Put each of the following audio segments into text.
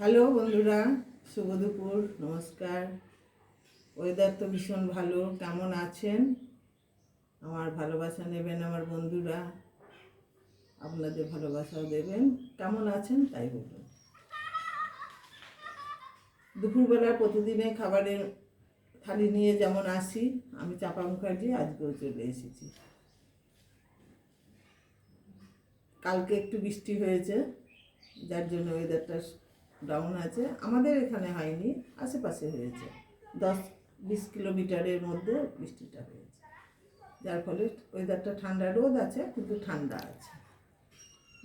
Hello বন্ধুরা, শুভ দুপুর, নমস্কার। ওয়েদার তো ভীষণ ভালো। কেমন আছেন? আমার ভালোবাসা নেবেন আমার বন্ধুরা, আপনাদের ভালোবাসাও দেবেন। কেমন আছেন তাই বলুন। দুপুরবেলা প্রতিদিনে খাবারের থালি নিয়ে যেমন আসি, আমি চাপা মুখার্জি আজকেও চলে এসেছি। কালকে একটু বৃষ্টি হয়েছে, যার জন্য ওয়েদারটা ডাউন আছে। আমাদের এখানে হয়নি, আশেপাশে হয়েছে। 10-20 কিলোমিটারের মধ্যে বৃষ্টিটা হয়েছে, যার ফলে ওয়েদারটা ঠান্ডা, রোদ আছে কিন্তু ঠান্ডা আছে।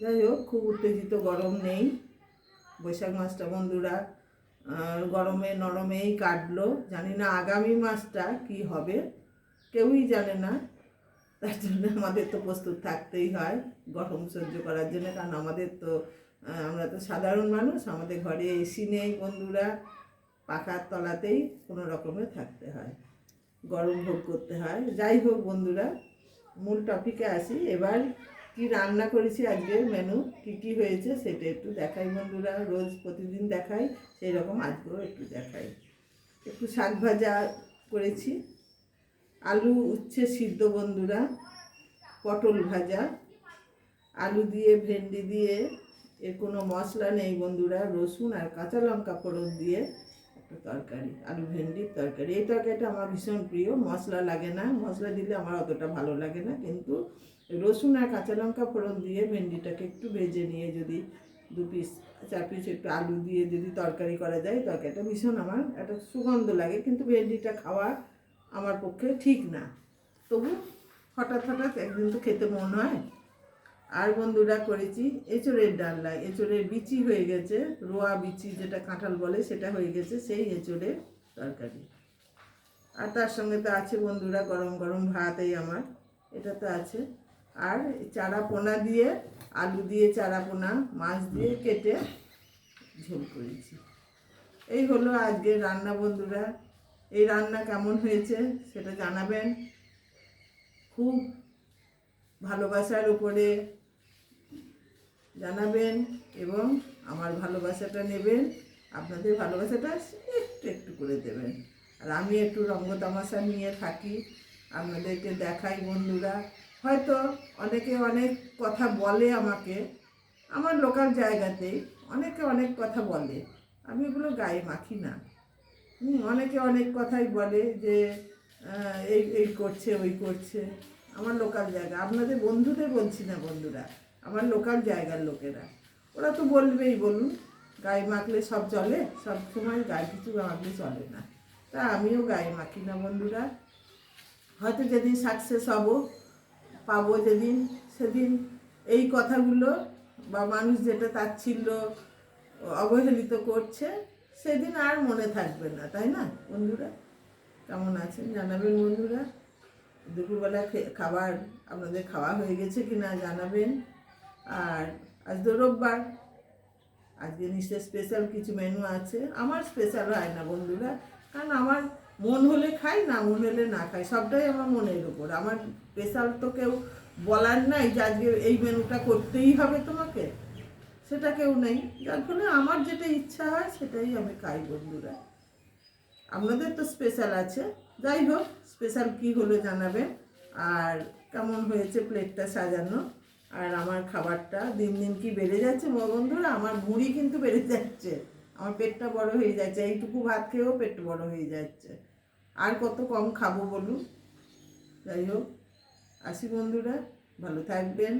যাই হোক, খুব উত্তেজিত গরম নেই। বৈশাখ মাসটা বন্ধুরা গরমে নরমেই কাটলো। জানি না আগামী মাসটা কি হবে, কেউই জানে না। তার জন্য আমাদের তো প্রস্তুত থাকতেই হয় গরম সহ্য করার জন্য, কারণ আমাদের তো আমরা তো সাধারণ মানুষ, আমাদের ঘরে এসি নেই বন্ধুরা, পাখার তলাতেই কোনো রকমে থাকতে হয়, গরম ভোগ করতে হয়। যাই হোক বন্ধুরা, মূল টপিকে আসি। এবার কি রান্না করেছি, আজকের মেনু কি কি হয়েছে সেটা একটু দেখাই বন্ধুরা। রোজ প্রতিদিন দেখাই, সেই রকম আজকেও একটু দেখাই। একটু শাক ভাজা করেছি, আলু উচ্ছে সিদ্ধ বন্ধুরা, পটল ভাজা, আলু দিয়ে ভেন্ডি দিয়ে, এর কোনো মশলা নেই বন্ধুরা, রসুন আর কাঁচা লঙ্কা ফোড়ন দিয়ে একটা তরকারি, আলু ভেন্ডির তরকারি। এই তরকারিটা আমার ভীষণ প্রিয়, মশলা লাগে না, মশলা দিলে আমার অতটা ভালো লাগে না, কিন্তু রসুন আর কাঁচা লঙ্কা ফোড়ন দিয়ে ভেন্ডিটাকে একটু ভেজে নিয়ে যদি 2-4 পিস একটু আলু দিয়ে যদি তরকারি করা যায়, তরকারিটা ভীষণ আমার একটা সুগন্ধ লাগে। কিন্তু ভেন্ডিটা খাওয়া আমার পক্ষে ঠিক না, তবু হঠাৎ হঠাৎ একদিন তো খেতে মন হয়। আর বন্ধুরা করেছি এঁচোড়ের ডালনা, এঁচোড়ের বিচি হয়ে গেছে, রোয়া বিচি যেটা কাঁঠাল বলে সেটা হয়ে গেছে, সেই এঁচোড়ের তরকারি। আর তার সঙ্গে তো আছে বন্ধুরা গরম গরম ভাত, এই আমার এটা তো আছে। আর চারা পোনা দিয়ে, আলু দিয়ে চারা পোনা, মাছ দিয়ে কেটে ঝোল করেছি। এই হলো আজকের রান্না বন্ধুরা। এই রান্না কেমন হয়েছে সেটা জানাবেন, খুব ভালোবাসার উপরে জানাবেন, এবং আমার ভালোবাসাটা নেবেন, আপনাদের ভালোবাসাটা একটু একটু করে দেবেন। আর আমি একটু রঙ্গ তামাশা নিয়ে থাকি, আপনাদেরকে দেখাই বন্ধুরা। হয়তো অনেকে অনেক কথা বলে আমাকে, আমার লোকাল জায়গাতেই অনেকে অনেক কথা বলে, আমি এগুলো গায়ে মাখি না। অনেকে অনেক কথাই বলে যে এই এই করছে ওই করছে। আমার লোকাল জায়গা, আপনাদের বন্ধুদের বলছি না বন্ধুরা, আমার লোকাল জায়গার লোকেরা, ওরা তো বলবেই, বলুন। গায়ে মাখলে সব চলে? সব সময় গায়ে কিছু মাখলে চলে না, তা আমিও গায়ে মাখি না বন্ধুরা। হয়তো যেদিন সাকসেস হব, পাবো যেদিন, সেদিন এই কথাগুলো বা মানুষ যেটা তাচ্ছিল্য অবহেলিত করছে, সেদিন আর মনে থাকবে না, তাই না বন্ধুরা? কেমন আছেন জানাবেন বন্ধুরা। দুপুরবেলা খাবার আপনাদের খাওয়া হয়ে গেছে কি না জানাবেন। আর আজ তো রোববার, আজকে নিশ্চয় স্পেশাল কিছু মেনু আছে। আমার স্পেশাল হয় না বন্ধুরা, কারণ আমার মন হলে খাই, না মন হলে না খাই, সবটাই আমার মনের উপর। আমার স্পেশাল তো কেউ বলার নাই যে আজকে এই মেনুটা করতেই হবে তোমাকে, সেটা কেউ নেই। যার ফলে আমার যেটা ইচ্ছা হয় সেটাই আমি খাই বন্ধুরা। আপনাদের তো স্পেশাল আছে, যাই হোক স্পেশাল কী হলো জানাবেন। আর কেমন হয়েছে প্লেটটা সাজানো। আর আমার খাবারটা দিন দিন কি বেড়ে যাচ্ছে বন্ধুরা, আমার ভুঁড়ি কিন্তু বেড়ে যাচ্ছে, আমার পেটটা বড় হয়ে যাচ্ছে, এইটুকু ভাত খেয়েও পেট বড় হয়ে যাচ্ছে। আর কত কম খাবো বলুন। যাই হোক, আসি বন্ধুরা, ভালো থাকবেন।